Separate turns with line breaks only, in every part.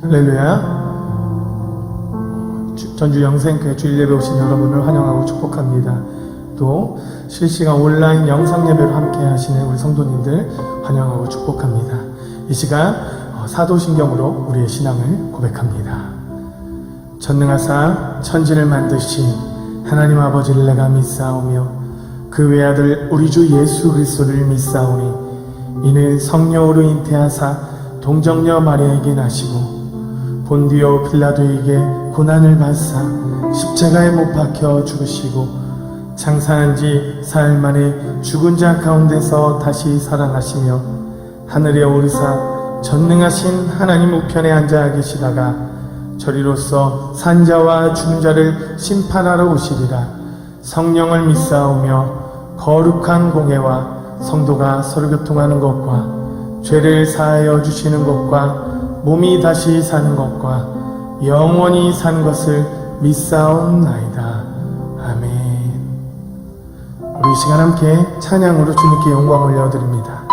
할렐루야. 전주 영생교회 주일 예배 오신 여러분을 환영하고 축복합니다. 또 실시간 온라인 영상 예배로 함께 하시는 우리 성도님들 환영하고 축복합니다. 이 시간 사도신경으로 우리의 신앙을 고백합니다. 전능하사 천지를 만드신 하나님 아버지를 내가 믿사오며 그 외아들 우리 주 예수 그리스도를 믿사오니 이는 성령으로 잉태하사 동정녀 마리아에게 나시고 본디오 빌라도에게 고난을 받사 십자가에 못 박혀 죽으시고 장사한 지 사흘 만에 죽은 자 가운데서 다시 살아나시며 하늘에 오르사 전능하신 하나님 우편에 앉아 계시다가 저리로서 산자와 죽은 자를 심판하러 오시리라. 성령을 믿사오며 거룩한 공회와 성도가 서로 교통하는 것과 죄를 사하여 주시는 것과 몸이 다시 사는 것과 영원히 사는 것을 믿사옵나이다. 아멘. 우리 이 시간 함께 찬양으로 주님께 영광 올려드립니다.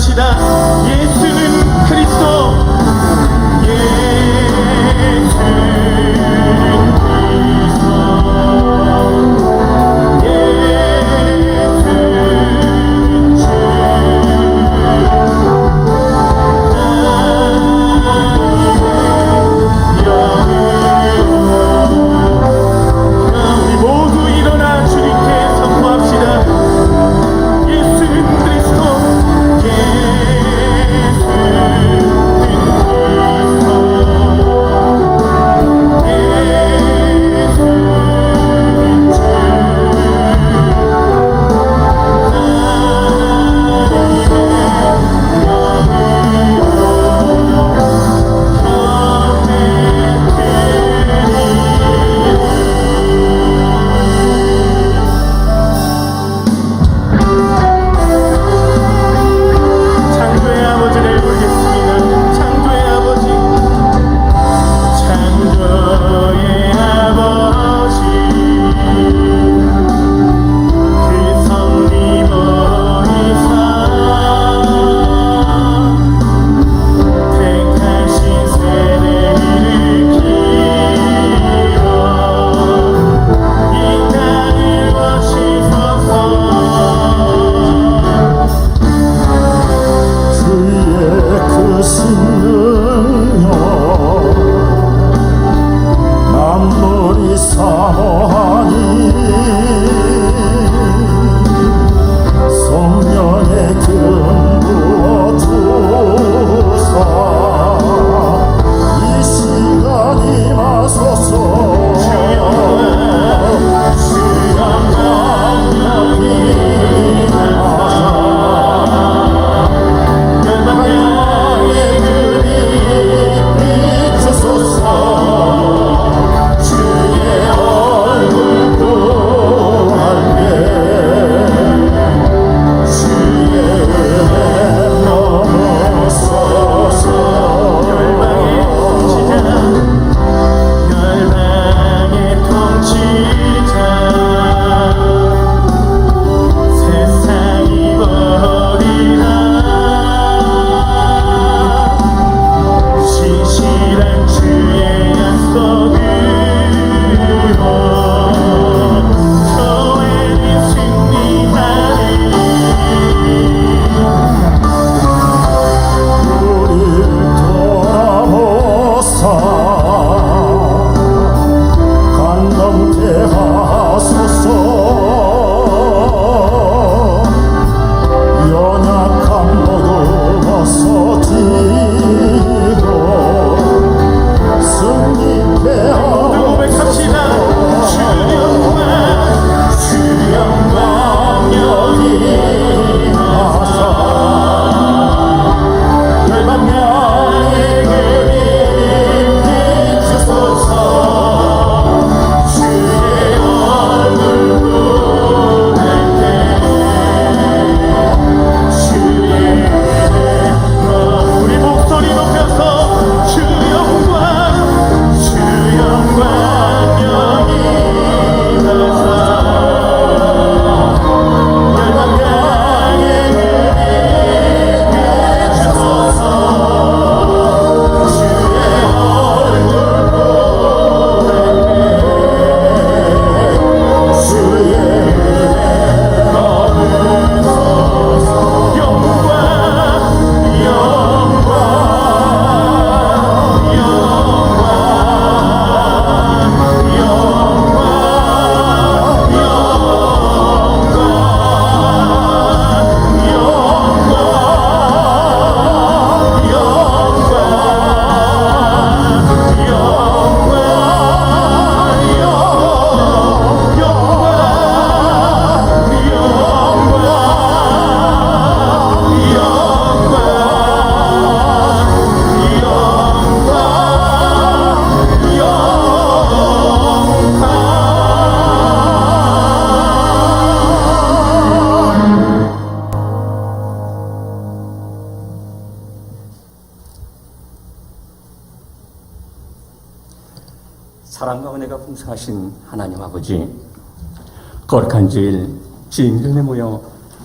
고백합시다. 예수는 그리스도, 예수는 그리스도, 예수는 주. 우리 모두 일어나 주님께 선포합시다. 예수는 그리스도, 창조의 아버지를 부르겠습니다. 창조의 아버지, 창조의 아버지, 그 성리보이사 택하신 세대를 일으키러 이 땅을 오시소서.
주의 크신 능력 만물이 사모하니 성령의 기름 부어주사 이 시간 임하소서.
열방의 통치자, 세상이 버리라 신실한 주의 약속으로 교회는 승리하리.
우릴 돌아보사 감동케 하소서. 연약한 모두 벗어지고 승리케
모두 고백합시다. 주 영광, 주 영광 여기
하사 열방야의 그림 비추소서.
주의 얼굴 보낼 때 주의 은혜. 우리 목소리 높여서 주 영광, 주 영광 여기 나사 열방야의 그림 비추소서. 주의 얼굴 보낼 때
주의 은혜 넘으소서.
영광, 영광, 영광,
사랑과 은혜가 풍성하신 하나님 아버지, 거룩한 주일 주인들에 모여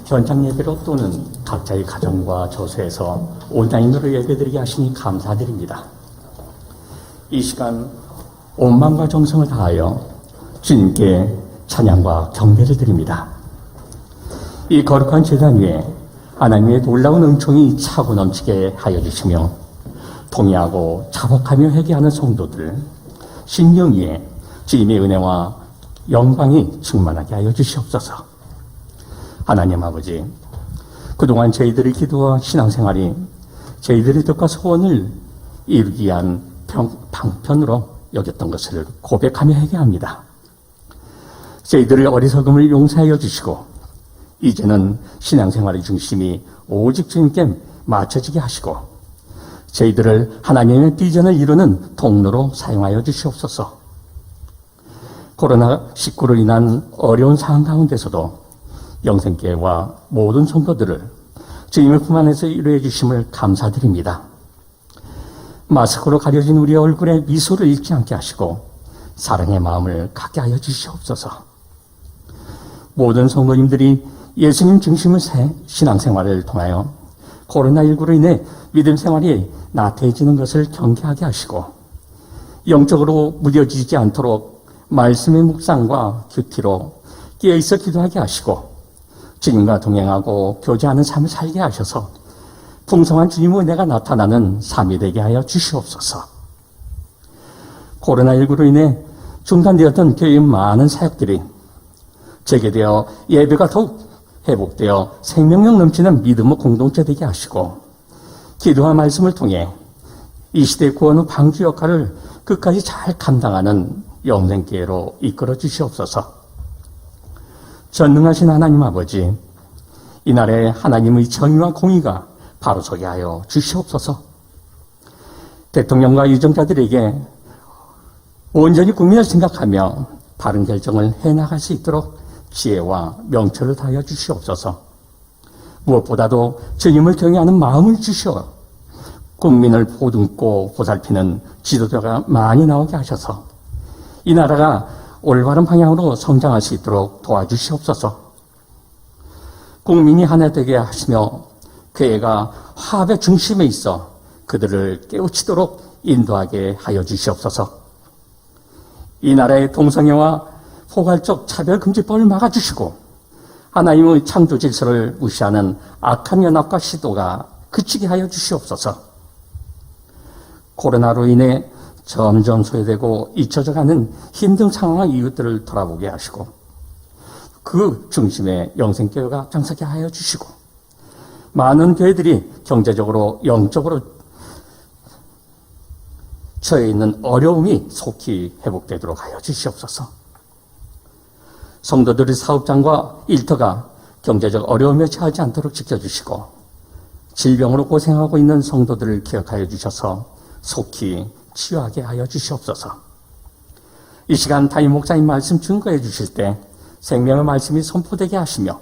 현장 예배로 또는 각자의 가정과 조소에서 온라인으로 예배드리게 하시니 감사드립니다. 이 시간 온 마음과 정성을 다하여 주님께 찬양과 경배를 드립니다. 이 거룩한 제단 위에 하나님의 놀라운 은총이 차고 넘치게 하여 주시며 동의하고 자복하며 회개하는 성도들 심령 위에 주님의 은혜와 영광이 충만하게 하여 주시옵소서. 하나님 아버지, 그동안 저희들의 기도와 신앙생활이 저희들의 뜻과 소원을 이루기 위한 방편으로 여겼던 것을 고백하며 회개합니다. 저희들의 어리석음을 용서하여 주시고 이제는 신앙생활의 중심이 오직 주님께 맞춰지게 하시고 저희들을 하나님의 비전을 이루는 통로로 사용하여 주시옵소서. 코로나19로 인한 어려운 상황 가운데서도 영생교회와 모든 성도들을 주님의 품 안에서 이루어 주심을 감사드립니다. 마스크로 가려진 우리 얼굴에 미소를 잃지 않게 하시고 사랑의 마음을 갖게 하여 주시옵소서. 모든 성도님들이 예수님 중심의 신앙생활을 통하여 코로나19로 인해 믿음 생활이 나태해지는 것을 경계하게 하시고 영적으로 무뎌지지 않도록 말씀의 묵상과 큐티로 깨어있어 기도하게 하시고 주님과 동행하고 교제하는 삶을 살게 하셔서 풍성한 주님의 은혜가 나타나는 삶이 되게 하여 주시옵소서. 코로나19로 인해 중단되었던 교회의 많은 사역들이 재개되어 예배가 더욱 회복되어 생명력 넘치는 믿음의 공동체 되게 하시고 기도와 말씀을 통해 이 시대의 구원의 방주 역할을 끝까지 잘 감당하는 영생교회로 이끌어 주시옵소서. 전능하신 하나님 아버지, 이날에 하나님의 정의와 공의가 바로 서게 하여 주시옵소서. 대통령과 유정자들에게 온전히 국민을 생각하며 바른 결정을 해나갈 수 있도록 지혜와 명철을 다하여 주시옵소서. 무엇보다도 주님을 경외하는 마음을 주시어 국민을 보듬고 보살피는 지도자가 많이 나오게 하셔서 이 나라가 올바른 방향으로 성장할 수 있도록 도와주시옵소서. 국민이 하나 되게 하시며 교회가 화합의 중심에 있어 그들을 깨우치도록 인도하게 하여 주시옵소서. 이 나라의 동성애와 포괄적 차별금지법을 막아주시고 하나님의 창조 질서를 무시하는 악한 연합과 시도가 그치게 하여 주시옵소서. 코로나로 인해 점점 소외되고 잊혀져가는 힘든 상황의 이웃들을 돌아보게 하시고 그 중심에 영생교회가 앞장서게 하여 주시고 많은 교회들이 경제적으로 영적으로 처해 있는 어려움이 속히 회복되도록 하여 주시옵소서. 성도들의 사업장과 일터가 경제적 어려움에 처하지 않도록 지켜주시고 질병으로 고생하고 있는 성도들을 기억하여 주셔서 속히 치유하게 하여 주시옵소서. 이 시간 담임 목사님 말씀 증거해 주실 때 생명의 말씀이 선포되게 하시며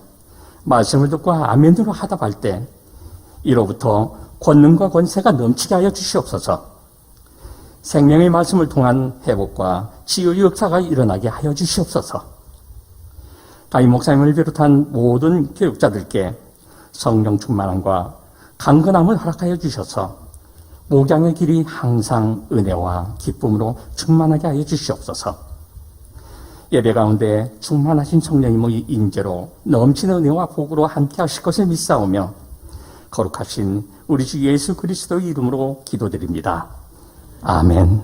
말씀을 듣고 아멘으로 하답할 때 이로부터 권능과 권세가 넘치게 하여 주시옵소서. 생명의 말씀을 통한 회복과 치유의 역사가 일어나게 하여 주시옵소서. 담임 목사님을 비롯한 모든 교육자들께 성령 충만함과 강건함을 허락하여 주셔서 목양의 길이 항상 은혜와 기쁨으로 충만하게 하여 주시옵소서. 예배 가운데 충만하신 성령님의 임재로 넘치는 은혜와 복으로 함께 하실 것을 믿사오며 거룩하신 우리 주 예수 그리스도의 이름으로 기도드립니다. 아멘.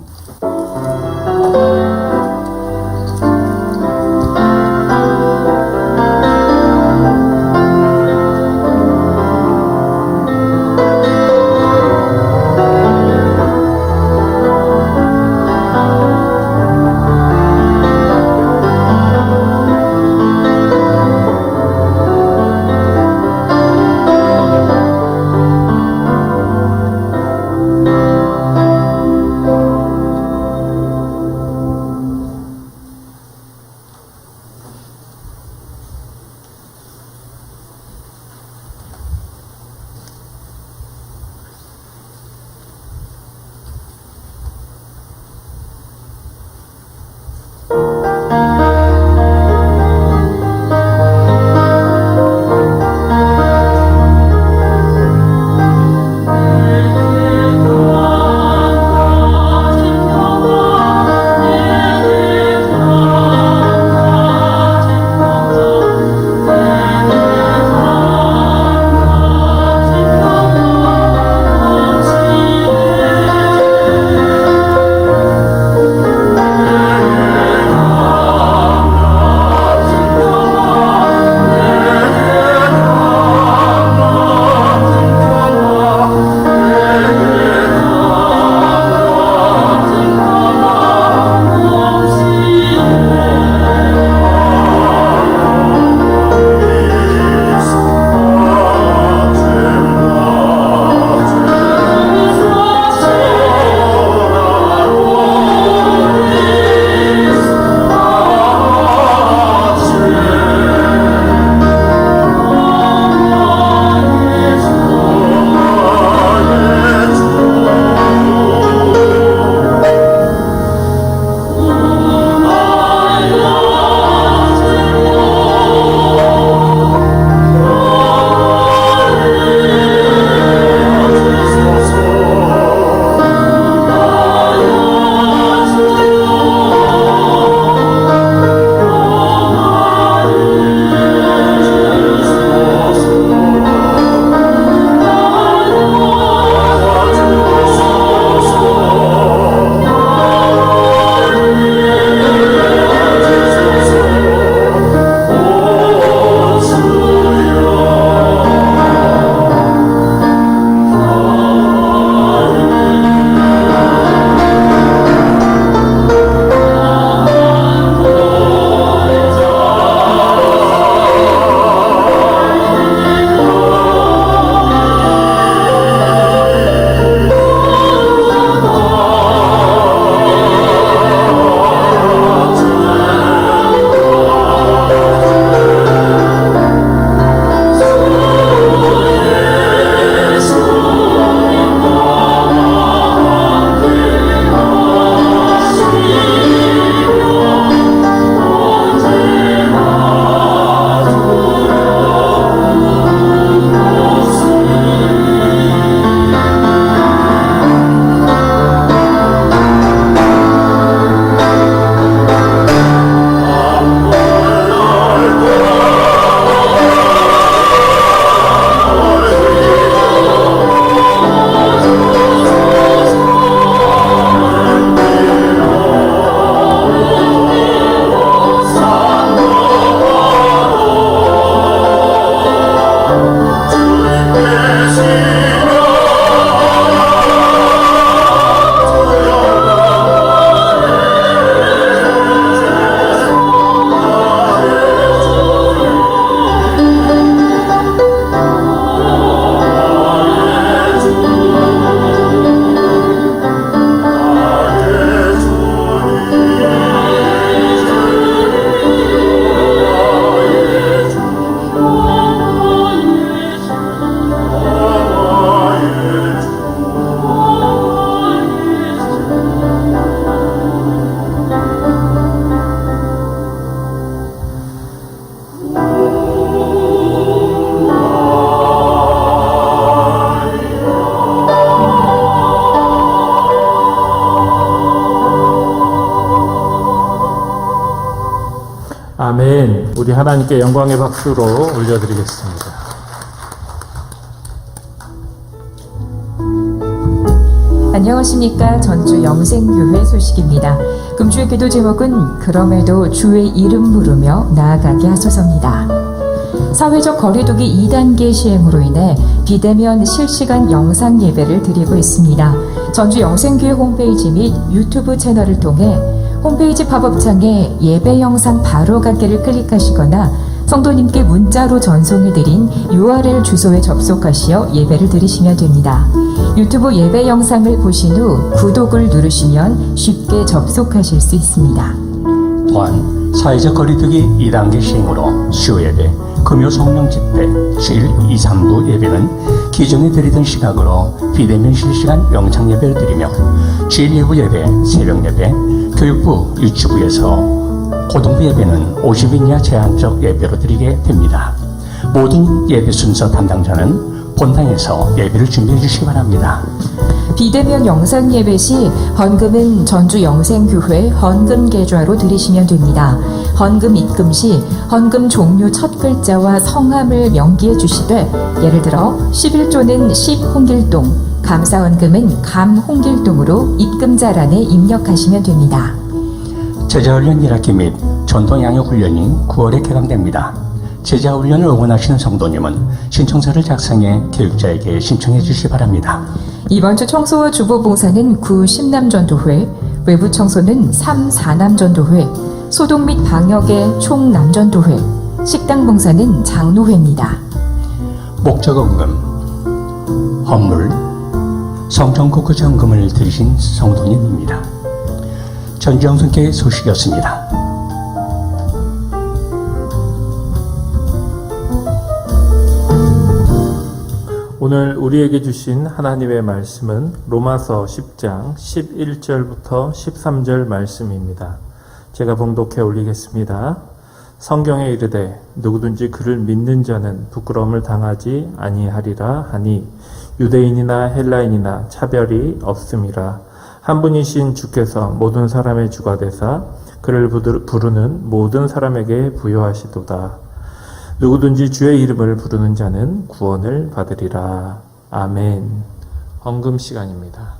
아멘. 우리 하나님께 영광의 박수로 올려드리겠습니다.
안녕하십니까. 전주 영생교회 소식입니다. 금주의 기도 제목은 그럼에도 주의 이름 부르며 나아가게 하소서입니다. 사회적 거리두기 2단계 시행으로 인해 비대면 실시간 영상 예배를 드리고 있습니다. 전주 영생교회 홈페이지 및 유튜브 채널을 통해 홈페이지 팝업창에 예배 영상 바로 가기를 클릭하시거나 성도님께 문자로 전송해드린 URL 주소에 접속하시어 예배를 드리시면 됩니다. 유튜브 예배 영상을 보신 후 구독을 누르시면 쉽게 접속하실 수 있습니다.
또한 사회적 거리두기 2단계 시행으로 수요예배, 금요 성령 집회, 주일 2, 3부 예배는 기존에 드리던 시각으로 비대면 실시간 영상 예배를 드리며 주일 예부 예배, 새벽 예배, 교육부, 유치부에서 고등부 예배는 50인 이하 제한적 예배로 드리게 됩니다. 모든 예배 순서 담당자는 본당에서 예배를 준비해 주시기 바랍니다.
비대면 영상 예배 시 헌금은 전주 영생교회 헌금 계좌로 드리시면 됩니다. 헌금 입금 시 헌금 종류 첫 글자와 성함을 명기해 주시되 예를 들어 11조는 10홍길동, 감사헌금은 감홍길동으로 입금자란에 입력하시면 됩니다.
제자훈련 1학기 및 전통양육훈련이 9월에 개강됩니다. 제자훈련을 응원하시는 성도님은 신청서를 작성해 교육자에게 신청해 주시기 바랍니다.
이번 주 청소와 주보 봉사는 9, 10남전도회, 외부 청소는 3, 4남전도회, 소독 및 방역의 총남전도회, 식당 봉사는 장로회입니다.
목적헌금, 헌물, 성전국구정금을 들으신 성도님입니다. 전주영성교회 소식이었습니다.
오늘 우리에게 주신 하나님의 말씀은 로마서 10장 11절부터 13절 말씀입니다. 제가 봉독해 올리겠습니다. 성경에 이르되 누구든지 그를 믿는 자는 부끄러움을 당하지 아니하리라 하니 유대인이나 헬라인이나 차별이 없음이라. 한 분이신 주께서 모든 사람의 주가 되사 그를 부르는 모든 사람에게 부여하시도다. 누구든지 주의 이름을 부르는 자는 구원을 받으리라. 아멘. 헌금 시간입니다.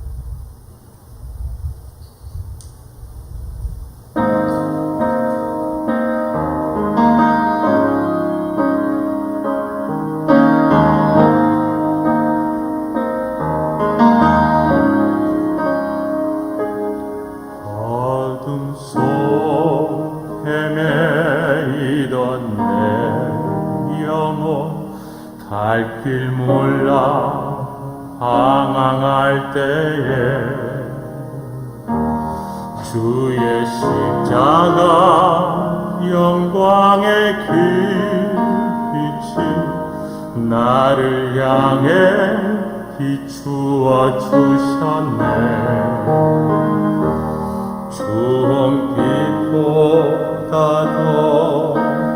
어둠 속 헤매이던 내 영혼 갈 길 몰라 방황할 때에 주의 십자가 영광의 빛이 나를 향해 비추어 주셨네. 주홍빛보다 더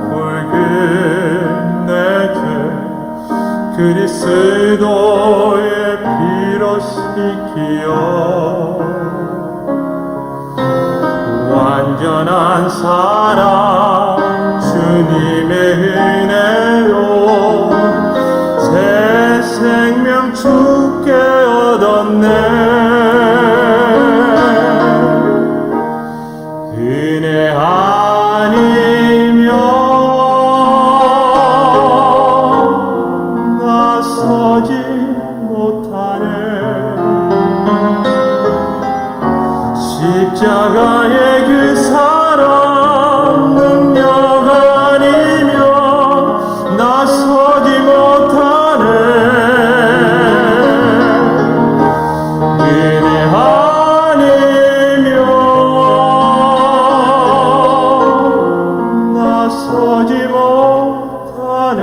붉은 내 죄 그리스도의 피로 씻기어 완전한 사랑 주님의 은혜로 새 생명 주께 얻었네. 은혜 아니면 나서지 못하네. 십자가의 그 사랑 능력 아니면 나서지 못하네. 은혜 아니면 나서지 못하네.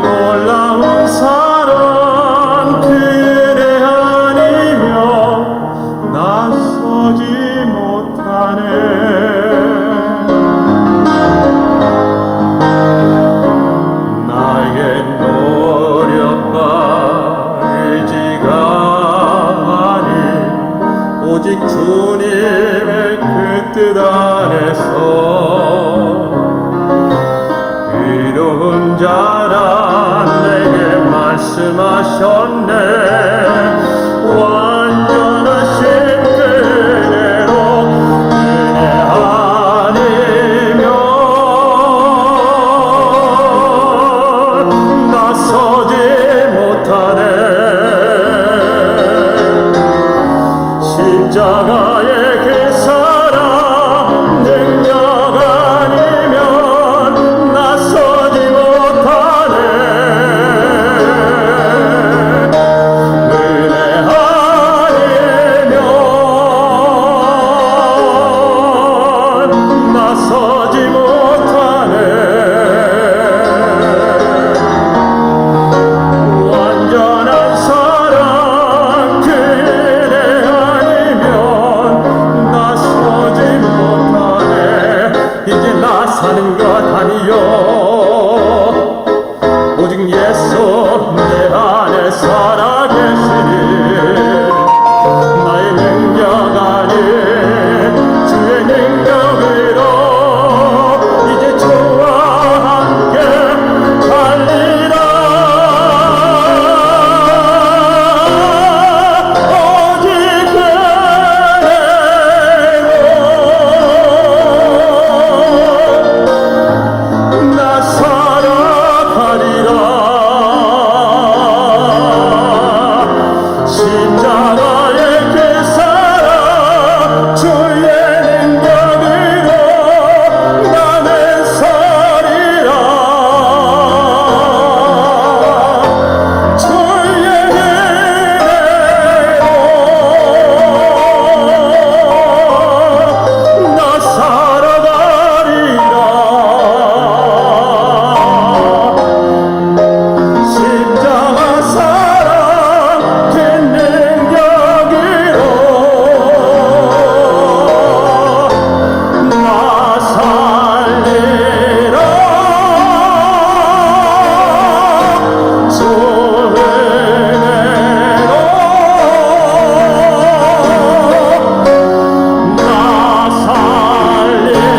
놀라운 사랑 그 은혜 아니면 나서지 못하네. 나의 노력과 의지가 아닌 오직 주님의 뜻 안에서 이루은 자라 내게 말씀하셨네. 완전하신 그대로 은혜 아니면 나서지 못하네. 십자가의 그 사랑 능력 아니면 나서지 못하네. 은혜 아니면 나서지 못하네. 완전한 사랑 그 은혜 아니면 나서지 못하네. 이제 나 사는 것 아니요 오직 예수 내 안에 살아계시니 나의 능력 아닌 주의 능력으로 이제 주와 함께 달리라. 오직 그대로 나 살아가리라. 십자가의 그 사랑 주의 능력으로 나는 서리라. 주의 은혜로 나 살아가리라. 십자가 사랑 그 능력으로 나 살리라. 주 은혜로 나 살리라.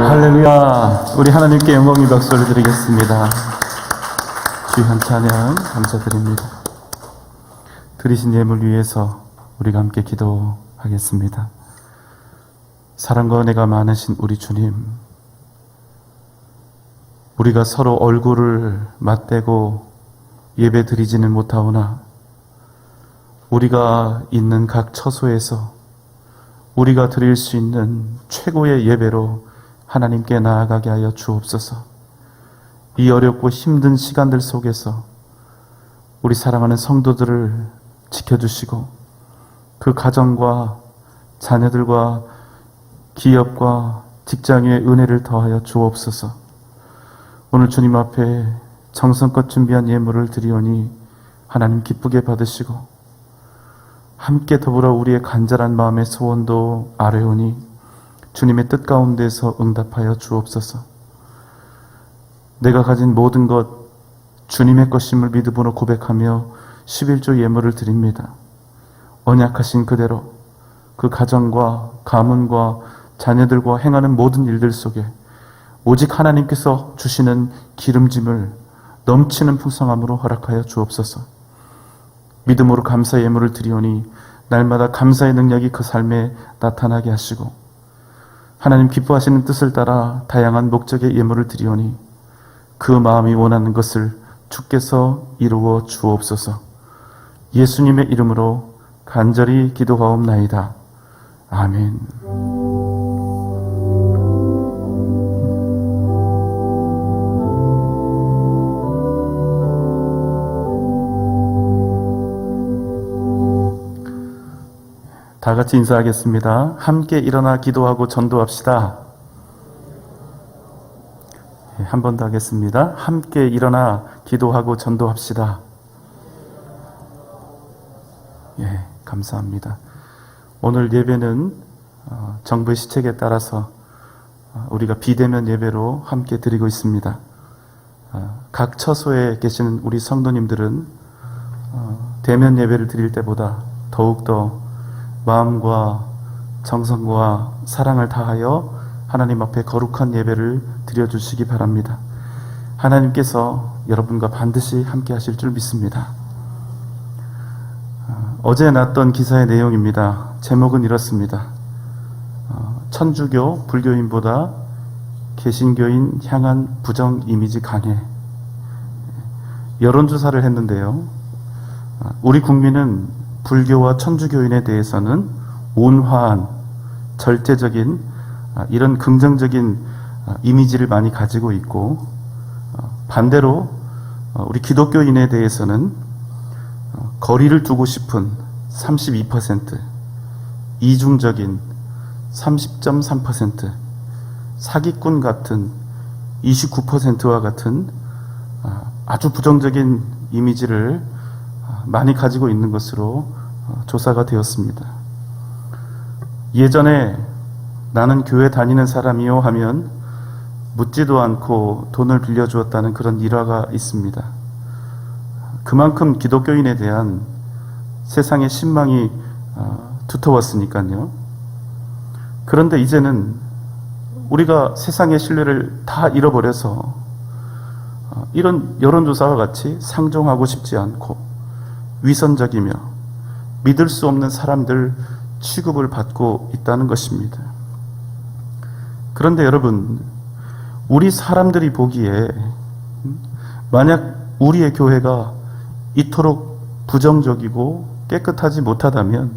할렐루야. 우리 하나님께 영광의 박수를 드리겠습니다. 귀한 찬양 감사드립니다. 드리신 예물 위해서 우리가 함께 기도하겠습니다. 사랑과 은혜가 많으신 우리 주님, 우리가 서로 얼굴을 맞대고 예배 드리지는 못하오나 우리가 있는 각 처소에서 우리가 드릴 수 있는 최고의 예배로 하나님께 나아가게 하여 주옵소서. 이 어렵고 힘든 시간들 속에서 우리 사랑하는 성도들을 지켜주시고 그 가정과 자녀들과 기업과 직장의 은혜를 더하여 주옵소서. 오늘 주님 앞에 정성껏 준비한 예물을 드리오니 하나님 기쁘게 받으시고 함께 더불어 우리의 간절한 마음의 소원도 아뢰오니 주님의 뜻 가운데서 응답하여 주옵소서. 내가 가진 모든 것 주님의 것임을 믿음으로 고백하며 11조 예물을 드립니다. 언약하신 그대로 그 가정과 가문과 자녀들과 행하는 모든 일들 속에 오직 하나님께서 주시는 기름짐을 넘치는 풍성함으로 허락하여 주옵소서. 믿음으로 감사 예물을 드리오니 날마다 감사의 능력이 그 삶에 나타나게 하시고 하나님 기뻐하시는 뜻을 따라 다양한 목적의 예물을 드리오니 그 마음이 원하는 것을 주께서 이루어 주옵소서. 예수님의 이름으로 간절히 기도하옵나이다. 아멘. 다 같이 인사하겠습니다. 함께 일어나 기도하고 전도합시다. 한 번 더 하겠습니다. 함께 일어나 기도하고 전도합시다. 예, 감사합니다. 오늘 예배는 정부의 시책에 따라서 우리가 비대면 예배로 함께 드리고 있습니다. 각 처소에 계시는 우리 성도님들은 대면 예배를 드릴 때보다 더욱더 마음과 정성과 사랑을 다하여 하나님 앞에 거룩한 예배를 드려주시기 바랍니다. 하나님께서 여러분과 반드시 함께 하실 줄 믿습니다. 어제 났던 기사의 내용입니다. 제목은 이렇습니다. 천주교, 불교인보다 개신교인 향한 부정 이미지 강해. 여론조사를 했는데요. 우리 국민은 불교와 천주교인에 대해서는 온화한, 절제적인 이런 긍정적인 이미지를 많이 가지고 있고, 반대로 우리 기독교인에 대해서는 거리를 두고 싶은 32%, 이중적인 30.3%, 사기꾼 같은 29%와 같은 아주 부정적인 이미지를 많이 가지고 있는 것으로 조사가 되었습니다. 예전에 나는 교회 다니는 사람이요 하면 묻지도 않고 돈을 빌려주었다는 그런 일화가 있습니다. 그만큼 기독교인에 대한 세상의 신망이 두터웠으니까요. 그런데 이제는 우리가 세상의 신뢰를 다 잃어버려서 이런 여론조사와 같이 상종하고 싶지 않고 위선적이며 믿을 수 없는 사람들 취급을 받고 있다는 것입니다. 그런데 여러분, 우리 사람들이 보기에 만약 우리의 교회가 이토록 부정적이고 깨끗하지 못하다면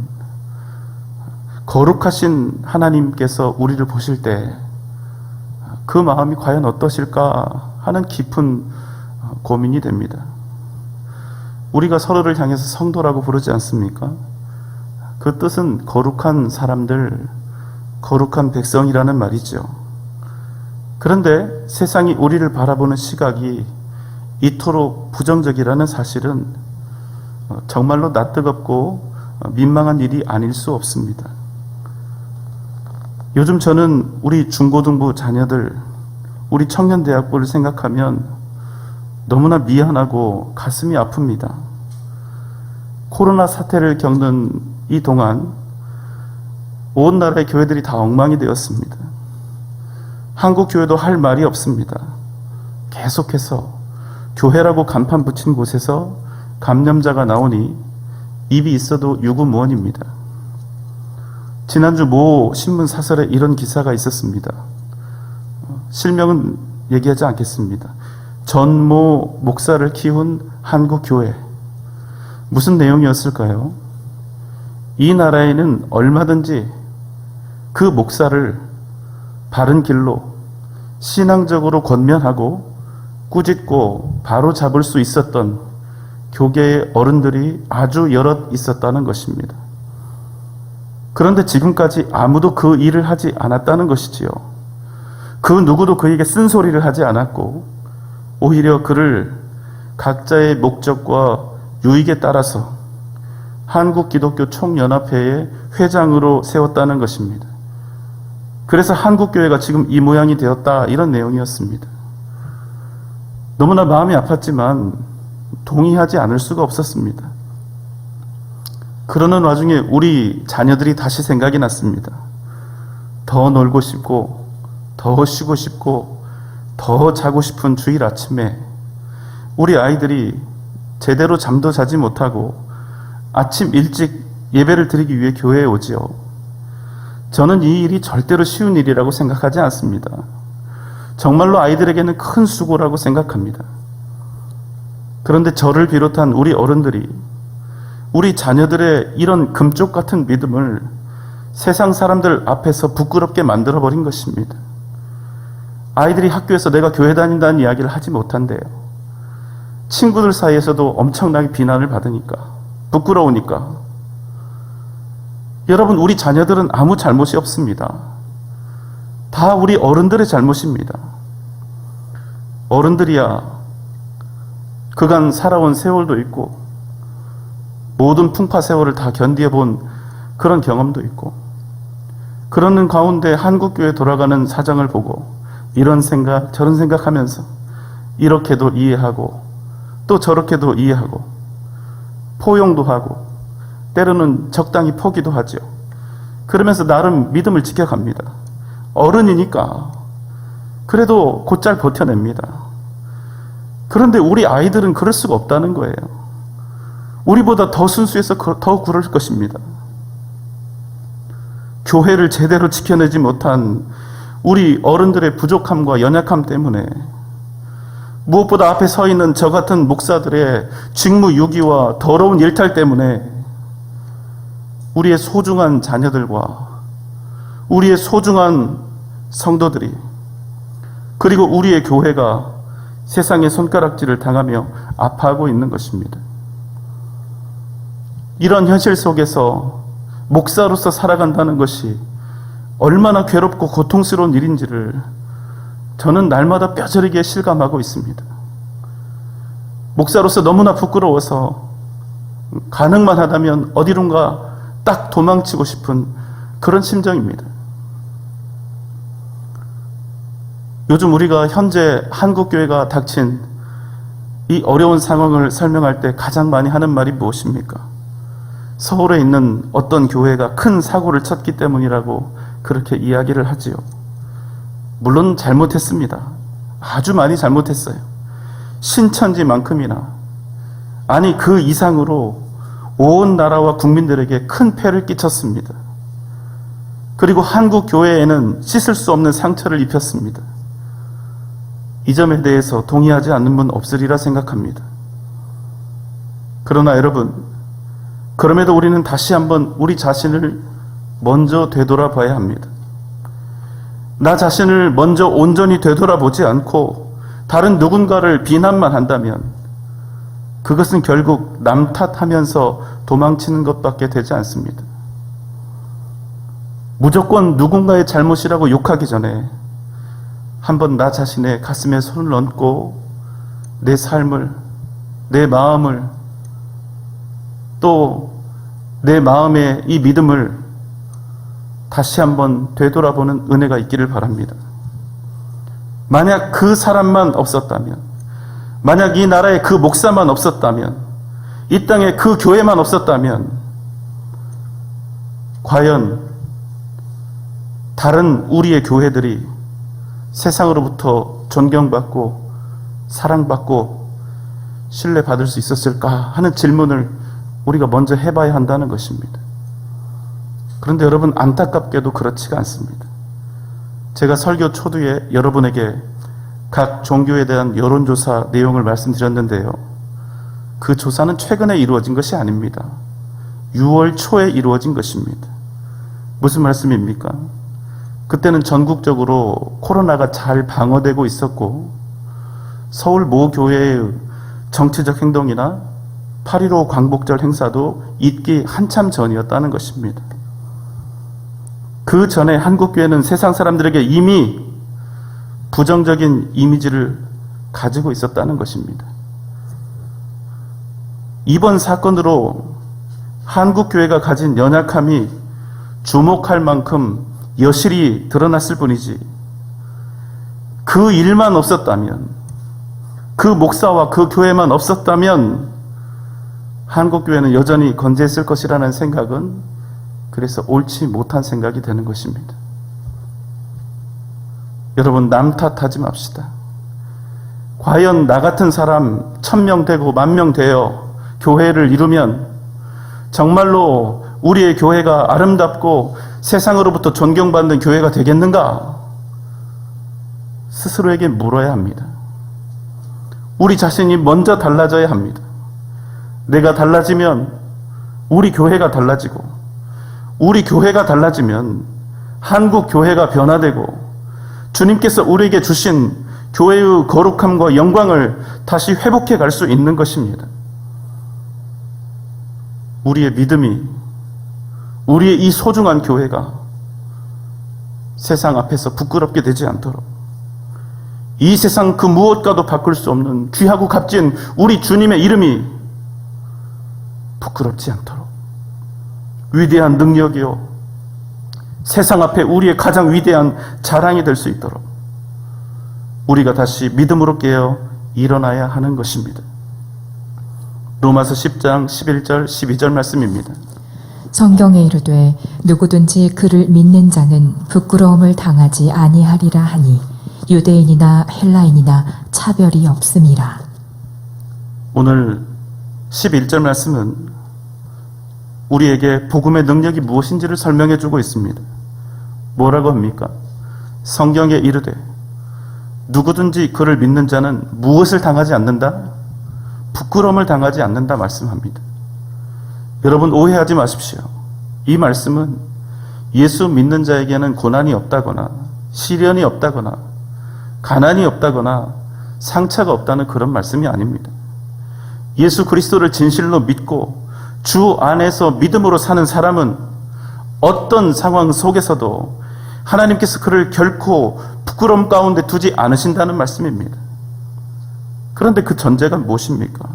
거룩하신 하나님께서 우리를 보실 때 그 마음이 과연 어떠실까 하는 깊은 고민이 됩니다. 우리가 서로를 향해서 성도라고 부르지 않습니까? 그 뜻은 거룩한 사람들, 거룩한 백성이라는 말이죠. 그런데 세상이 우리를 바라보는 시각이 이토록 부정적이라는 사실은 정말로 낯뜨겁고 민망한 일이 아닐 수 없습니다. 요즘 저는 우리 중고등부 자녀들, 우리 청년대학부를 생각하면 너무나 미안하고 가슴이 아픕니다. 코로나 사태를 겪는 이 동안 온 나라의 교회들이 다 엉망이 되었습니다. 한국 교회도 할 말이 없습니다. 계속해서 교회라고 간판 붙인 곳에서 감염자가 나오니 입이 있어도 유구무원입니다. 지난주 모 신문 사설에 이런 기사가 있었습니다. 실명은 얘기하지 않겠습니다. 전모 목사를 키운 한국 교회. 무슨 내용이었을까요? 이 나라에는 얼마든지 그 목사를 바른 길로 신앙적으로 권면하고 꾸짖고 바로 잡을 수 있었던 교계의 어른들이 아주 여럿 있었다는 것입니다. 그런데 지금까지 아무도 그 일을 하지 않았다는 것이지요. 그 누구도 그에게 쓴소리를 하지 않았고 오히려 그를 각자의 목적과 유익에 따라서 한국기독교 총연합회의 회장으로 세웠다는 것입니다. 그래서 한국교회가 지금 이 모양이 되었다, 이런 내용이었습니다. 너무나 마음이 아팠지만 동의하지 않을 수가 없었습니다. 그러는 와중에 우리 자녀들이 다시 생각이 났습니다. 더 놀고 싶고 더 쉬고 싶고 더 자고 싶은 주일 아침에 우리 아이들이 제대로 잠도 자지 못하고 아침 일찍 예배를 드리기 위해 교회에 오지요. 저는 이 일이 절대로 쉬운 일이라고 생각하지 않습니다. 정말로 아이들에게는 큰 수고라고 생각합니다. 그런데 저를 비롯한 우리 어른들이 우리 자녀들의 이런 금쪽 같은 믿음을 세상 사람들 앞에서 부끄럽게 만들어버린 것입니다. 아이들이 학교에서 내가 교회 다닌다는 이야기를 하지 못한대요. 친구들 사이에서도 엄청나게 비난을 받으니까, 부끄러우니까. 여러분, 우리 자녀들은 아무 잘못이 없습니다. 다 우리 어른들의 잘못입니다. 어른들이야 그간 살아온 세월도 있고 모든 풍파 세월을 다 견디어본 그런 경험도 있고, 그러는 가운데 한국교회 돌아가는 사정을 보고 이런 생각 저런 생각하면서 이렇게도 이해하고 또 저렇게도 이해하고 포용도 하고 때로는 적당히 포기도 하죠. 그러면서 나름 믿음을 지켜갑니다. 어른이니까 그래도 곧잘 버텨냅니다. 그런데 우리 아이들은 그럴 수가 없다는 거예요. 우리보다 더 순수해서 더 그럴 것입니다. 교회를 제대로 지켜내지 못한 우리 어른들의 부족함과 연약함 때문에, 무엇보다 앞에 서 있는 저 같은 목사들의 직무유기와 더러운 일탈 때문에 우리의 소중한 자녀들과 우리의 소중한 성도들이, 그리고 우리의 교회가 세상의 손가락질을 당하며 아파하고 있는 것입니다. 이런 현실 속에서 목사로서 살아간다는 것이 얼마나 괴롭고 고통스러운 일인지를 저는 날마다 뼈저리게 실감하고 있습니다. 목사로서 너무나 부끄러워서 가능만 하다면 어디론가 딱 도망치고 싶은 그런 심정입니다. 요즘 우리가 현재 한국교회가 닥친 이 어려운 상황을 설명할 때 가장 많이 하는 말이 무엇입니까? 서울에 있는 어떤 교회가 큰 사고를 쳤기 때문이라고 그렇게 이야기를 하지요. 물론 잘못했습니다. 아주 많이 잘못했어요. 신천지만큼이나, 아니 그 이상으로 온 나라와 국민들에게 큰 폐를 끼쳤습니다. 그리고 한국 교회에는 씻을 수 없는 상처를 입혔습니다. 이 점에 대해서 동의하지 않는 분 없으리라 생각합니다. 그러나 여러분, 그럼에도 우리는 다시 한번 우리 자신을 먼저 되돌아봐야 합니다. 나 자신을 먼저 온전히 되돌아보지 않고 다른 누군가를 비난만 한다면 그것은 결국 남 탓하면서 도망치는 것밖에 되지 않습니다. 무조건 누군가의 잘못이라고 욕하기 전에 한번 나 자신의 가슴에 손을 얹고 내 삶을, 내 마음을, 또 내 마음의 이 믿음을 다시 한번 되돌아보는 은혜가 있기를 바랍니다. 만약 그 사람만 없었다면, 만약 이 나라에 그 목사만 없었다면, 이 땅에 그 교회만 없었다면, 과연 다른 우리의 교회들이 세상으로부터 존경받고 사랑받고 신뢰받을 수 있었을까 하는 질문을 우리가 먼저 해봐야 한다는 것입니다. 그런데 여러분, 안타깝게도 그렇지가 않습니다. 제가 설교 초두에 여러분에게 각 종교에 대한 여론조사 내용을 말씀드렸는데요. 그 조사는 최근에 이루어진 것이 아닙니다. 6월 초에 이루어진 것입니다. 무슨 말씀입니까? 그때는 전국적으로 코로나가 잘 방어되고 있었고 서울 모 교회의 정치적 행동이나 8.15 광복절 행사도 있기 한참 전이었다는 것입니다. 그 전에 한국교회는 세상 사람들에게 이미 부정적인 이미지를 가지고 있었다는 것입니다. 이번 사건으로 한국교회가 가진 연약함이 주목할 만큼 여실히 드러났을 뿐이지, 그 일만 없었다면, 그 목사와 그 교회만 없었다면 한국교회는 여전히 건재했을 것이라는 생각은 그래서 옳지 못한 생각이 되는 것입니다. 여러분, 남 탓하지 맙시다. 과연 나 같은 사람 1000명 되고 10,000명 되어 교회를 이루면 정말로 우리의 교회가 아름답고 세상으로부터 존경받는 교회가 되겠는가? 스스로에게 물어야 합니다. 우리 자신이 먼저 달라져야 합니다. 내가 달라지면 우리 교회가 달라지고, 우리 교회가 달라지면 한국 교회가 변화되고 주님께서 우리에게 주신 교회의 거룩함과 영광을 다시 회복해 갈 수 있는 것입니다. 우리의 믿음이, 우리의 이 소중한 교회가 세상 앞에서 부끄럽게 되지 않도록, 이 세상 그 무엇과도 바꿀 수 없는 귀하고 값진 우리 주님의 이름이 부끄럽지 않도록, 위대한 능력이요 세상 앞에 우리의 가장 위대한 자랑이 될 수 있도록 우리가 다시 믿음으로 깨어 일어나야 하는 것입니다. 로마서 10장 11절 12절 말씀입니다.
성경에 이르되 누구든지 그를 믿는 자는 부끄러움을 당하지 아니하리라 하니 유대인이나 헬라인이나 차별이 없음이라.
오늘 11절 말씀은 우리에게 복음의 능력이 무엇인지를 설명해 주고 있습니다. 뭐라고 합니까? 성경에 이르되 누구든지 그를 믿는 자는 무엇을 당하지 않는다? 부끄러움을 당하지 않는다 말씀합니다. 여러분 오해하지 마십시오. 이 말씀은 예수 믿는 자에게는 고난이 없다거나 시련이 없다거나 가난이 없다거나 상처가 없다는 그런 말씀이 아닙니다. 예수 그리스도를 진실로 믿고 주 안에서 믿음으로 사는 사람은 어떤 상황 속에서도 하나님께서 그를 결코 부끄러움 가운데 두지 않으신다는 말씀입니다. 그런데 그 전제가 무엇입니까?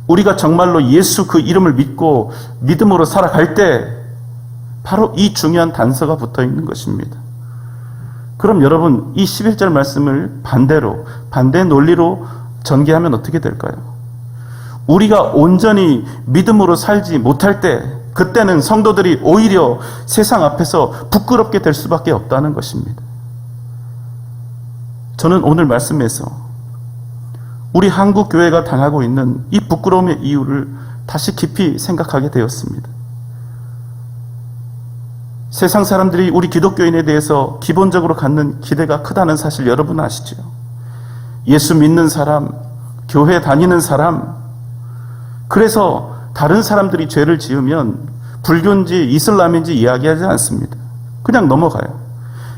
우리가 정말로 예수 그 이름을 믿고 믿음으로 살아갈 때 바로 이 중요한 단서가 붙어 있는 것입니다. 그럼 여러분 이 11절 말씀을 반대 논리로 전개하면 어떻게 될까요? 우리가 온전히 믿음으로 살지 못할 때 그때는 성도들이 오히려 세상 앞에서 부끄럽게 될 수밖에 없다는 것입니다. 저는 오늘 말씀에서 우리 한국 교회가 당하고 있는 이 부끄러움의 이유를 다시 깊이 생각하게 되었습니다. 세상 사람들이 우리 기독교인에 대해서 기본적으로 갖는 기대가 크다는 사실 여러분 아시죠? 예수 믿는 사람, 교회 다니는 사람, 그래서 다른 사람들이 죄를 지으면 불교인지 이슬람인지 이야기하지 않습니다. 그냥 넘어가요.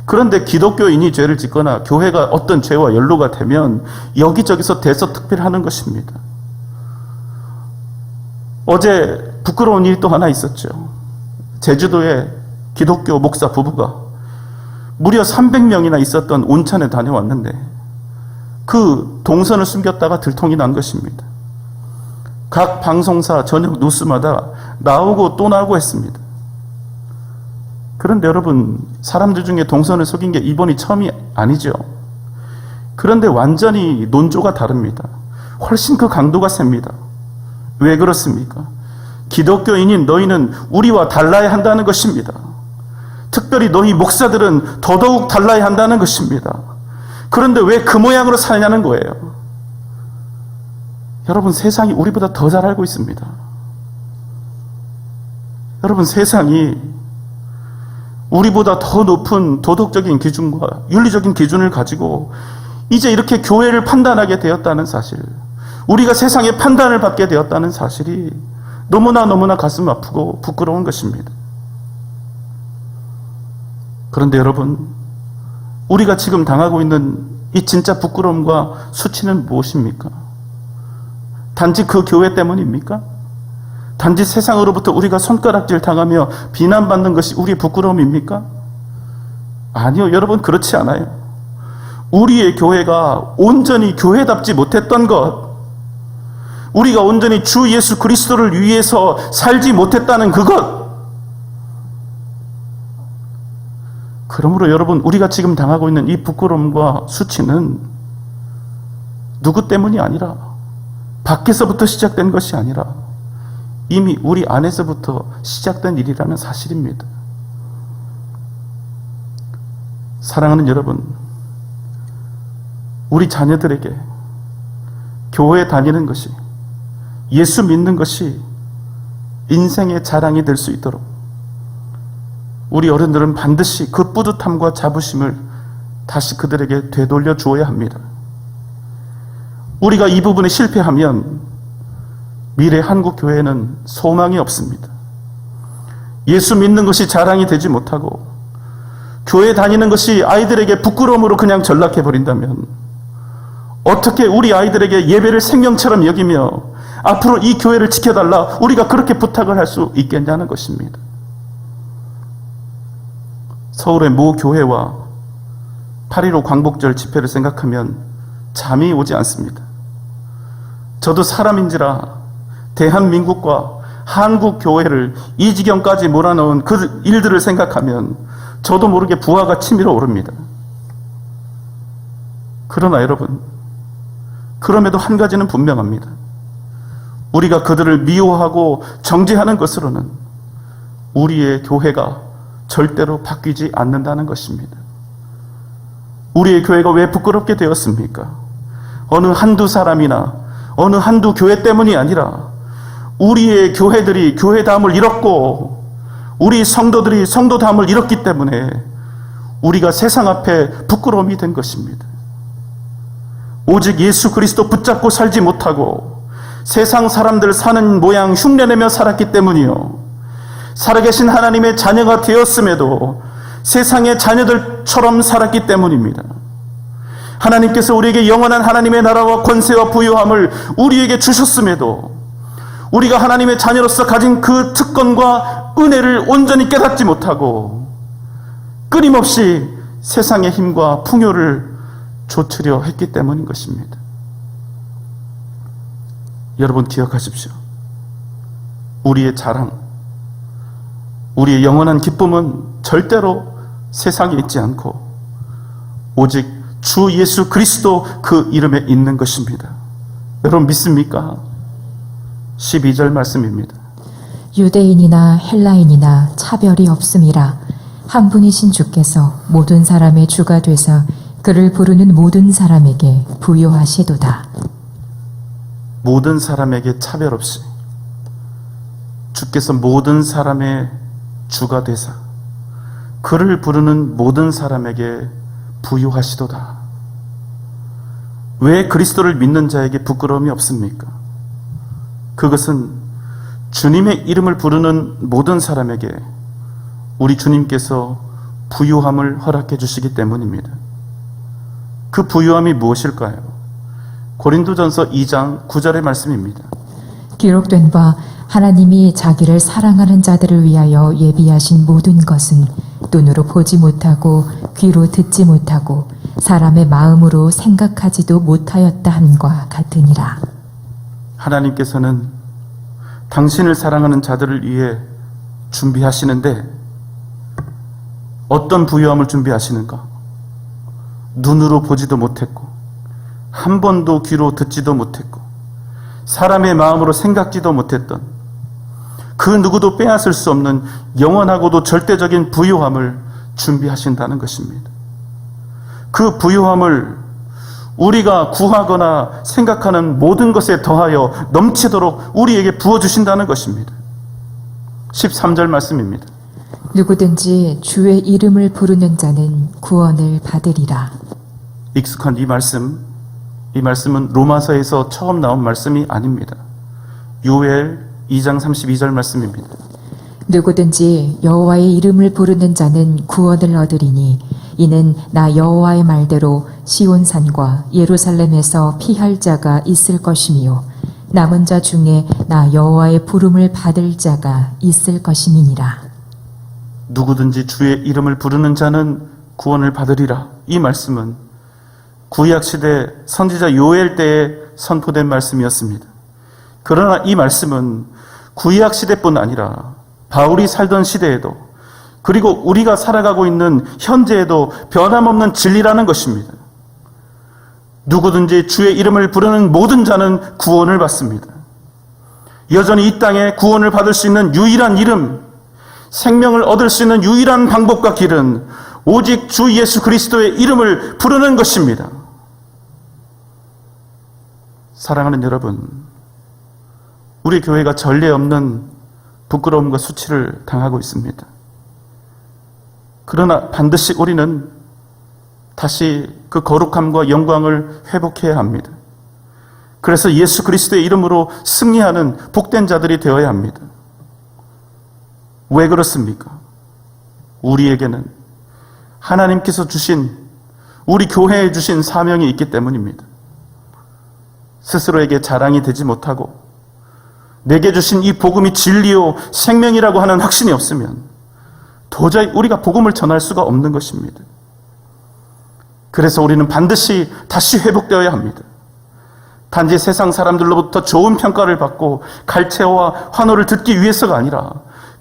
그런데 기독교인이 죄를 짓거나 교회가 어떤 죄와 연루가 되면 여기저기서 대서특필하는 것입니다. 어제 부끄러운 일이 또 하나 있었죠. 제주도에 기독교 목사 부부가 무려 300명이나 있었던 온천에 다녀왔는데 그 동선을 숨겼다가 들통이 난 것입니다. 각 방송사 저녁 뉴스마다 나오고 또 나오고 했습니다. 그런데 여러분 사람들 중에 동선을 속인 게 이번이 처음이 아니죠. 그런데 완전히 논조가 다릅니다. 훨씬 그 강도가 셉니다. 왜 그렇습니까? 기독교인인 너희는 우리와 달라야 한다는 것입니다. 특별히 너희 목사들은 더더욱 달라야 한다는 것입니다. 그런데 왜 그 모양으로 사냐는 거예요. 여러분 세상이 우리보다 더 잘 알고 있습니다. 여러분 세상이 우리보다 더 높은 도덕적인 기준과 윤리적인 기준을 가지고 이제 이렇게 교회를 판단하게 되었다는 사실, 우리가 세상의 판단을 받게 되었다는 사실이 너무나 가슴 아프고 부끄러운 것입니다. 그런데 여러분 우리가 지금 당하고 있는 이 진짜 부끄러움과 수치는 무엇입니까? 단지 그 교회 때문입니까? 단지 세상으로부터 우리가 손가락질 당하며 비난받는 것이 우리의 부끄러움입니까? 아니요, 여러분 그렇지 않아요. 우리의 교회가 온전히 교회답지 못했던 것, 우리가 온전히 주 예수 그리스도를 위해서 살지 못했다는 그것, 그러므로 여러분 우리가 지금 당하고 있는 이 부끄러움과 수치는 누구 때문이 아니라, 밖에서부터 시작된 것이 아니라 이미 우리 안에서부터 시작된 일이라는 사실입니다. 사랑하는 여러분, 우리 자녀들에게 교회 다니는 것이, 예수 믿는 것이 인생의 자랑이 될 수 있도록 우리 어른들은 반드시 그 뿌듯함과 자부심을 다시 그들에게 되돌려 주어야 합니다. 우리가 이 부분에 실패하면 미래 한국 교회는 소망이 없습니다. 예수 믿는 것이 자랑이 되지 못하고 교회 다니는 것이 아이들에게 부끄러움으로 그냥 전락해버린다면 어떻게 우리 아이들에게 예배를 생명처럼 여기며 앞으로 이 교회를 지켜달라 우리가 그렇게 부탁을 할 수 있겠냐는 것입니다. 서울의 모 교회와 8.15 광복절 집회를 생각하면 잠이 오지 않습니다. 저도 사람인지라 대한민국과 한국 교회를 이 지경까지 몰아넣은 그 일들을 생각하면 저도 모르게 부하가 치밀어 오릅니다. 그러나 여러분, 그럼에도 한 가지는 분명합니다. 우리가 그들을 미워하고 정죄하는 것으로는 우리의 교회가 절대로 바뀌지 않는다는 것입니다. 우리의 교회가 왜 부끄럽게 되었습니까? 어느 한두 사람이나 어느 한두 교회 때문이 아니라 우리의 교회들이 교회다움을 잃었고 우리 성도들이 성도다움을 잃었기 때문에 우리가 세상 앞에 부끄러움이 된 것입니다. 오직 예수 그리스도 붙잡고 살지 못하고 세상 사람들 사는 모양 흉내내며 살았기 때문이요. 살아계신 하나님의 자녀가 되었음에도 세상의 자녀들처럼 살았기 때문입니다. 하나님께서 우리에게 영원한 하나님의 나라와 권세와 부요함을 우리에게 주셨음에도 우리가 하나님의 자녀로서 가진 그 특권과 은혜를 온전히 깨닫지 못하고 끊임없이 세상의 힘과 풍요를 좇으려 했기 때문인 것입니다. 여러분 기억하십시오. 우리의 자랑, 우리의 영원한 기쁨은 절대로 세상에 있지 않고 오직 주 예수 그리스도 그 이름에 있는 것입니다. 여러분 믿습니까? 12절 말씀입니다.
유대인이나 헬라인이나 차별이 없음이라 한 분이신 주께서 모든 사람의 주가 되사 그를 부르는 모든 사람에게 부요하시도다.
모든 사람에게 차별 없이 주께서 모든 사람의 주가 되사 그를 부르는 모든 사람에게 부요하시도다. 왜 그리스도를 믿는 자에게 부끄러움이 없습니까? 그것은 주님의 이름을 부르는 모든 사람에게 우리 주님께서 부요함을 허락해 주시기 때문입니다. 그 부요함이 무엇일까요? 고린도전서 2장 9절의 말씀입니다.
기록된 바 하나님이 자기를 사랑하는 자들을 위하여 예비하신 모든 것은 눈으로 보지 못하고 귀로 듣지 못하고 사람의 마음으로 생각하지도 못하였다 함과 같으니라.
하나님께서는 당신을 사랑하는 자들을 위해 준비하시는데 어떤 부요함을 준비하시는가? 눈으로 보지도 못했고 한 번도 귀로 듣지도 못했고 사람의 마음으로 생각지도 못했던 그 누구도 빼앗을 수 없는 영원하고도 절대적인 부요함을 준비하신다는 것입니다. 그 부요함을 우리가 구하거나 생각하는 모든 것에 더하여 넘치도록 우리에게 부어주신다는 것입니다. 13절 말씀입니다.
누구든지 주의 이름을 부르는 자는 구원을 받으리라.
익숙한 이 말씀은 로마서에서 처음 나온 말씀이 아닙니다. 요엘 2장 32절 말씀입니다.
누구든지 여호와의 이름을 부르는 자는 구원을 얻으리니 이는 나 여호와의 말대로 시온산과 예루살렘에서 피할 자가 있을 것이며 남은 자 중에 나 여호와의 부름을 받을 자가 있을 것임이니라.
누구든지 주의 이름을 부르는 자는 구원을 받으리라. 이 말씀은 구약시대 선지자 요엘 때에 선포된 말씀이었습니다. 그러나 이 말씀은 구약시대뿐 아니라 바울이 살던 시대에도 그리고 우리가 살아가고 있는 현재에도 변함없는 진리라는 것입니다. 누구든지 주의 이름을 부르는 모든 자는 구원을 받습니다. 여전히 이 땅에 구원을 받을 수 있는 유일한 이름, 생명을 얻을 수 있는 유일한 방법과 길은 오직 주 예수 그리스도의 이름을 부르는 것입니다. 사랑하는 여러분, 우리 교회가 전례 없는 부끄러움과 수치를 당하고 있습니다. 그러나 반드시 우리는 다시 그 거룩함과 영광을 회복해야 합니다. 그래서 예수 그리스도의 이름으로 승리하는 복된 자들이 되어야 합니다. 왜 그렇습니까? 우리에게는 하나님께서 주신, 우리 교회에 주신 사명이 있기 때문입니다. 스스로에게 자랑이 되지 못하고 내게 주신 이 복음이 진리요 생명이라고 하는 확신이 없으면 도저히 우리가 복음을 전할 수가 없는 것입니다. 그래서 우리는 반드시 다시 회복되어야 합니다. 단지 세상 사람들로부터 좋은 평가를 받고 갈채와 환호를 듣기 위해서가 아니라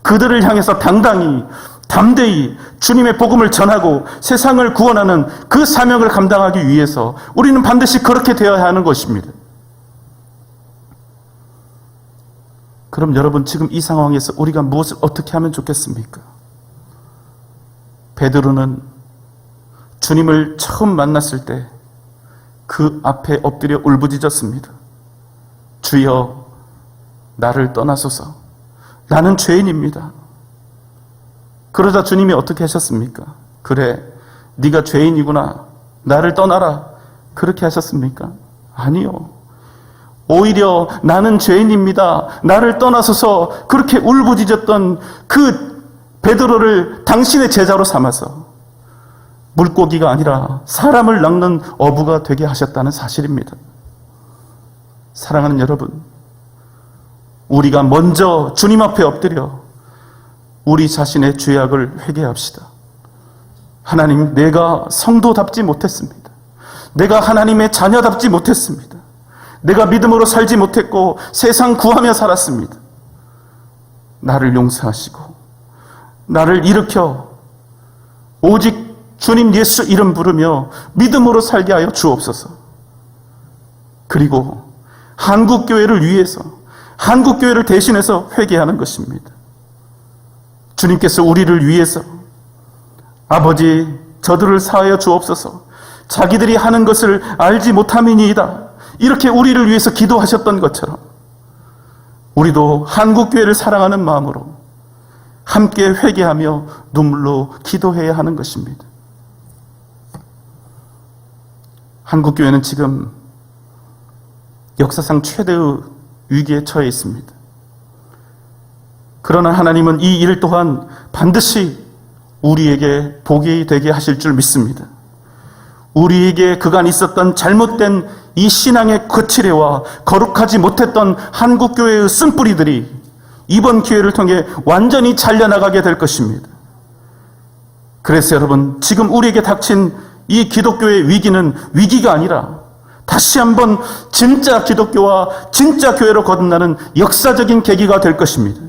그들을 향해서 당당히 담대히 주님의 복음을 전하고 세상을 구원하는 그 사명을 감당하기 위해서 우리는 반드시 그렇게 되어야 하는 것입니다. 그럼 여러분, 지금 이 상황에서 우리가 무엇을 어떻게 하면 좋겠습니까? 베드로는 주님을 처음 만났을 때 그 앞에 엎드려 울부짖었습니다. 주여, 나를 떠나소서. 나는 죄인입니다. 그러자 주님이 어떻게 하셨습니까? 그래, 네가 죄인이구나. 나를 떠나라. 그렇게 하셨습니까? 아니요. 오히려 나는 죄인입니다. 나를 떠나소서. 그렇게 울부짖었던 그 베드로를 당신의 제자로 삼아서 물고기가 아니라 사람을 낚는 어부가 되게 하셨다는 사실입니다. 사랑하는 여러분, 우리가 먼저 주님 앞에 엎드려 우리 자신의 죄악을 회개합시다. 하나님, 내가 성도답지 못했습니다. 내가 하나님의 자녀답지 못했습니다. 내가 믿음으로 살지 못했고 세상 구하며 살았습니다. 나를 용서하시고 나를 일으켜 오직 주님 예수 이름 부르며 믿음으로 살게 하여 주옵소서. 그리고 한국교회를 위해서, 한국교회를 대신해서 회개하는 것입니다. 주님께서 우리를 위해서 아버지, 저들을 사하여 주옵소서. 자기들이 하는 것을 알지 못함이니이다. 이렇게 우리를 위해서 기도하셨던 것처럼 우리도 한국교회를 사랑하는 마음으로 함께 회개하며 눈물로 기도해야 하는 것입니다. 한국교회는 지금 역사상 최대의 위기에 처해 있습니다. 그러나 하나님은 이 일 또한 반드시 우리에게 복이 되게 하실 줄 믿습니다. 우리에게 그간 있었던 잘못된 이 신앙의 거칠애와 거룩하지 못했던 한국교회의 쓴뿌리들이 이번 기회를 통해 완전히 잘려나가게 될 것입니다. 그래서 여러분, 지금 우리에게 닥친 이 기독교의 위기는 위기가 아니라 다시 한번 진짜 기독교와 진짜 교회로 거듭나는 역사적인 계기가 될 것입니다.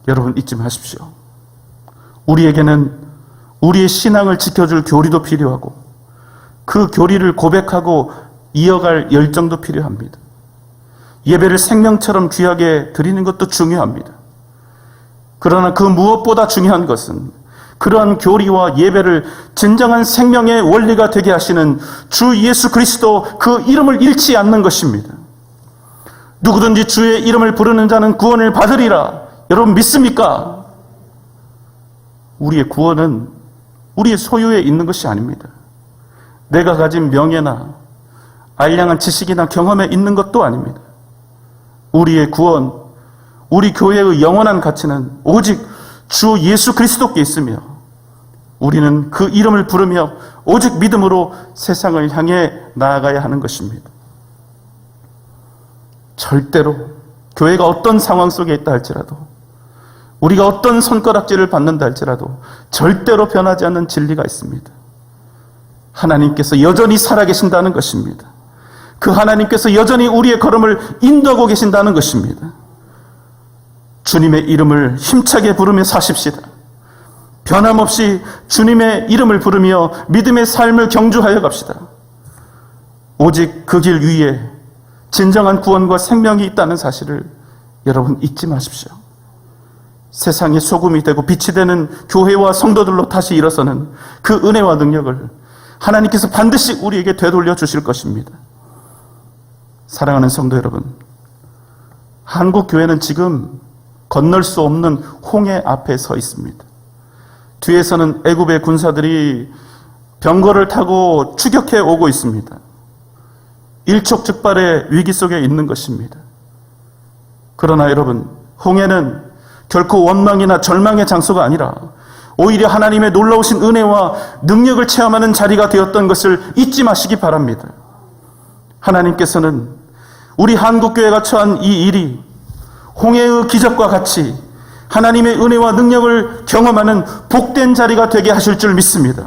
여러분, 잊지 마십시오. 우리에게는 우리의 신앙을 지켜줄 교리도 필요하고 그 교리를 고백하고 이어갈 열정도 필요합니다. 예배를 생명처럼 귀하게 드리는 것도 중요합니다. 그러나 그 무엇보다 중요한 것은 그러한 교리와 예배를 진정한 생명의 원리가 되게 하시는 주 예수 그리스도 그 이름을 잃지 않는 것입니다. 누구든지 주의 이름을 부르는 자는 구원을 받으리라. 여러분 믿습니까? 우리의 구원은 우리의 소유에 있는 것이 아닙니다. 내가 가진 명예나 알량한 지식이나 경험에 있는 것도 아닙니다. 우리의 구원, 우리 교회의 영원한 가치는 오직 주 예수 그리스도께 있으며 우리는 그 이름을 부르며 오직 믿음으로 세상을 향해 나아가야 하는 것입니다. 절대로 교회가 어떤 상황 속에 있다 할지라도, 우리가 어떤 손가락질을 받는다 할지라도 절대로 변하지 않는 진리가 있습니다. 하나님께서 여전히 살아계신다는 것입니다. 그 하나님께서 여전히 우리의 걸음을 인도하고 계신다는 것입니다. 주님의 이름을 힘차게 부르며 사십시다. 변함없이 주님의 이름을 부르며 믿음의 삶을 경주하여 갑시다. 오직 그 길 위에 진정한 구원과 생명이 있다는 사실을 여러분 잊지 마십시오. 세상의 소금이 되고 빛이 되는 교회와 성도들로 다시 일어서는 그 은혜와 능력을 하나님께서 반드시 우리에게 되돌려 주실 것입니다. 사랑하는 성도 여러분, 한국 교회는 지금 건널 수 없는 홍해 앞에 서 있습니다. 뒤에서는 애굽의 군사들이 병거를 타고 추격해 오고 있습니다. 일촉즉발의 위기 속에 있는 것입니다. 그러나 여러분, 홍해는 결코 원망이나 절망의 장소가 아니라 오히려 하나님의 놀라우신 은혜와 능력을 체험하는 자리가 되었던 것을 잊지 마시기 바랍니다. 하나님께서는 우리 한국교회가 처한 이 일이 홍해의 기적과 같이 하나님의 은혜와 능력을 경험하는 복된 자리가 되게 하실 줄 믿습니다.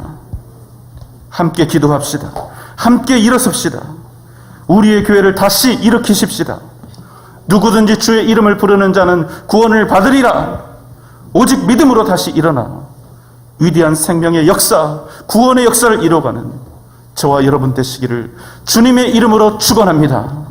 함께 기도합시다. 함께 일어섭시다. 우리의 교회를 다시 일으키십시다. 누구든지 주의 이름을 부르는 자는 구원을 받으리라. 오직 믿음으로 다시 일어나 위대한 생명의 역사, 구원의 역사를 이뤄가는 저와 여러분 되시기를 주님의 이름으로 축원합니다.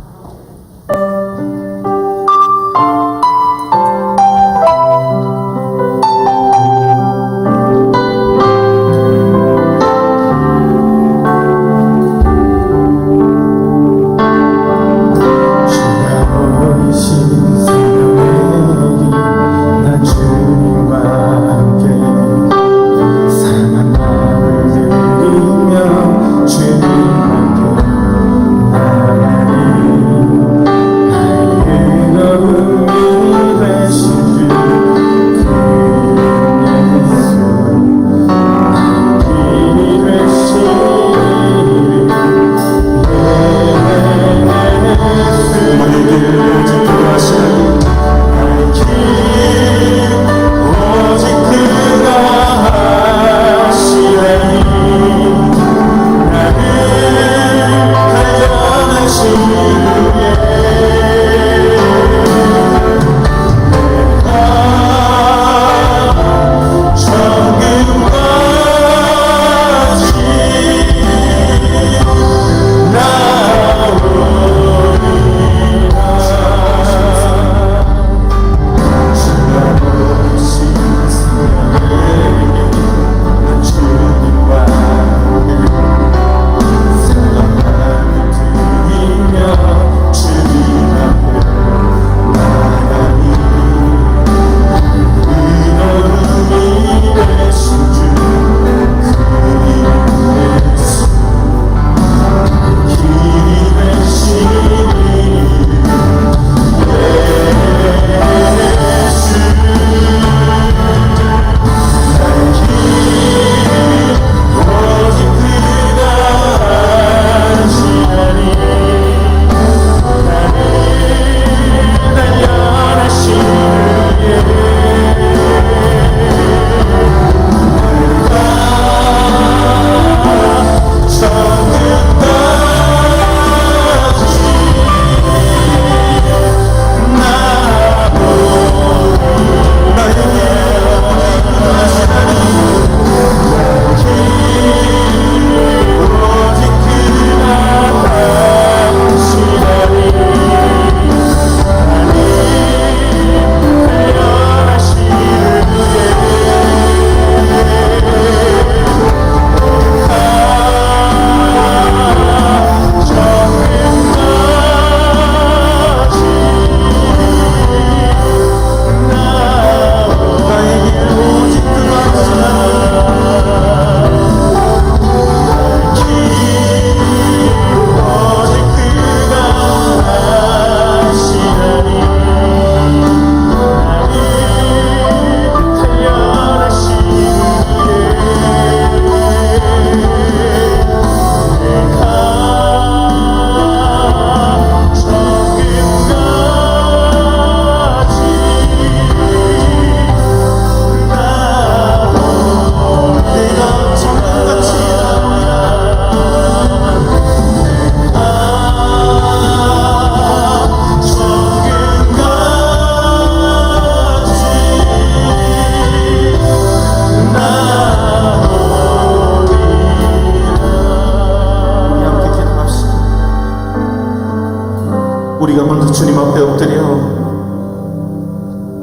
우리가 먼저 주님 앞에 엎드려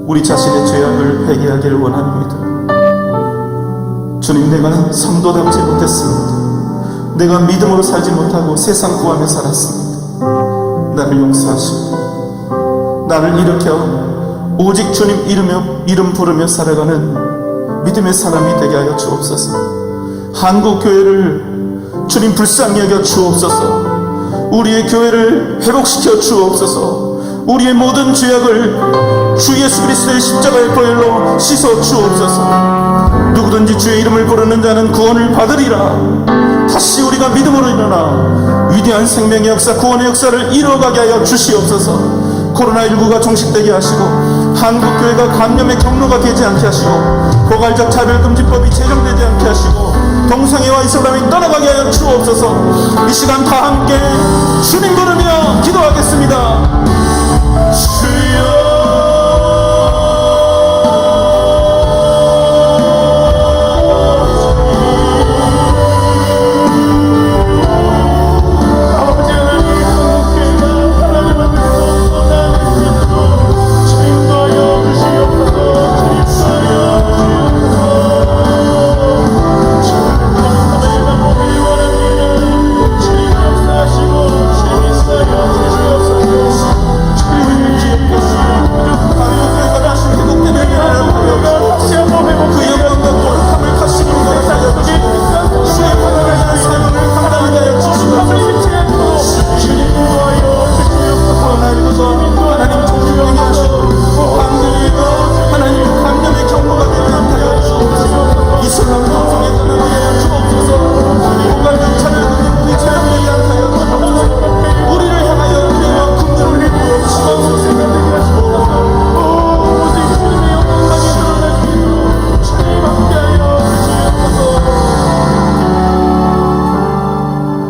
우리 자신의 죄악을 회개하기를 원합니다. 주님, 내가 성도답지 못했습니다. 내가 믿음으로 살지 못하고 세상 구하며 살았습니다. 나를 용서하시고 나를 일으켜 오직 주님 이름 부르며 살아가는 믿음의 사람이 되게 하여 주옵소서. 한국교회를 주님 불쌍히 여겨 주옵소서. 우리의 교회를 회복시켜 주옵소서. 우리의 모든 죄악을 주 예수 그리스도의 십자가의 보혈로 씻어 주옵소서. 누구든지 주의 이름을 부르는 자는 구원을 받으리라. 다시 우리가 믿음으로 일어나 위대한 생명의 역사, 구원의 역사를 이뤄가게 하여 주시옵소서. 코로나19가 종식되게 하시고 한국교회가 감염의 경로가 되지 않게 하시고 포괄적 차별금지법이 제정되지 않게 하시고 동성애와 이슬람이 떠나가게 하여 주옵소서. 이 시간 다 함께 주님 부르며 기도하겠습니다. 주여,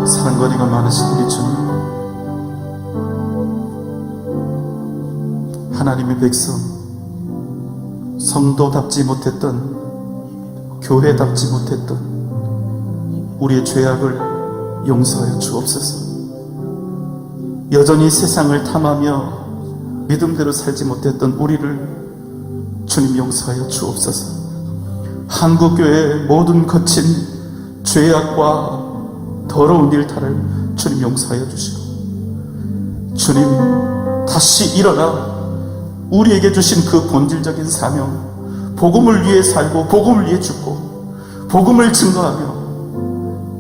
사랑거리가 많으신 우리 주님, 하나님의 백성, 성도답지 못했던, 교회답지 못했던 우리의 죄악을 용서하여 주옵소서. 여전히 세상을 탐하며 믿음대로 살지 못했던 우리를 주님 용서하여 주옵소서. 한국교회의 모든 거친 죄악과 더러운 일탈을 주님 용서하여 주시고, 주님 다시 일어나 우리에게 주신 그 본질적인 사명, 복음을 위해 살고 복음을 위해 죽고 복음을 증거하며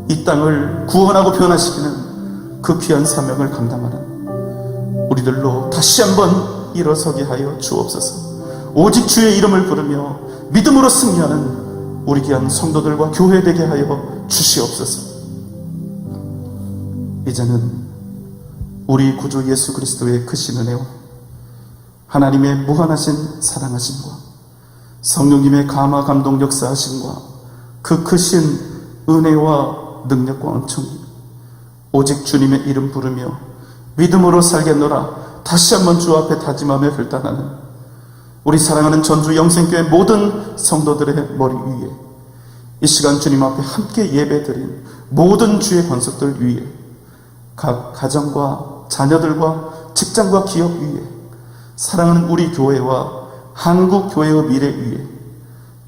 이 땅을 구원하고 변화시키는 그 귀한 사명을 감당하는 우리들로 다시 한번 일어서게 하여 주옵소서. 오직 주의 이름을 부르며 믿음으로 승리하는 우리 귀한 성도들과 교회 되게 하여 주시옵소서. 이제는 우리 구주 예수 그리스도의 크신 은혜와 하나님의 무한하신 사랑하심과 성령님의 감화 감동 역사하심과 그 크신 은혜와 능력과 은총이 오직 주님의 이름 부르며 믿음으로 살겠노라 다시 한번 주 앞에 다짐하며 결단하는 우리 사랑하는 전주 영생교회 모든 성도들의 머리 위에 이 시간 주님 앞에 함께 예배드린 모든 주의 권속들 위에 각 가정과 자녀들과 직장과 기업 위에 사랑하는 우리 교회와 한국 교회의 미래 위에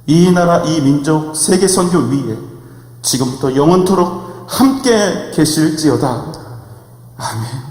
이 나라 이 민족 세계 선교 위에 지금부터 영원토록 함께 계실지어다. 아멘.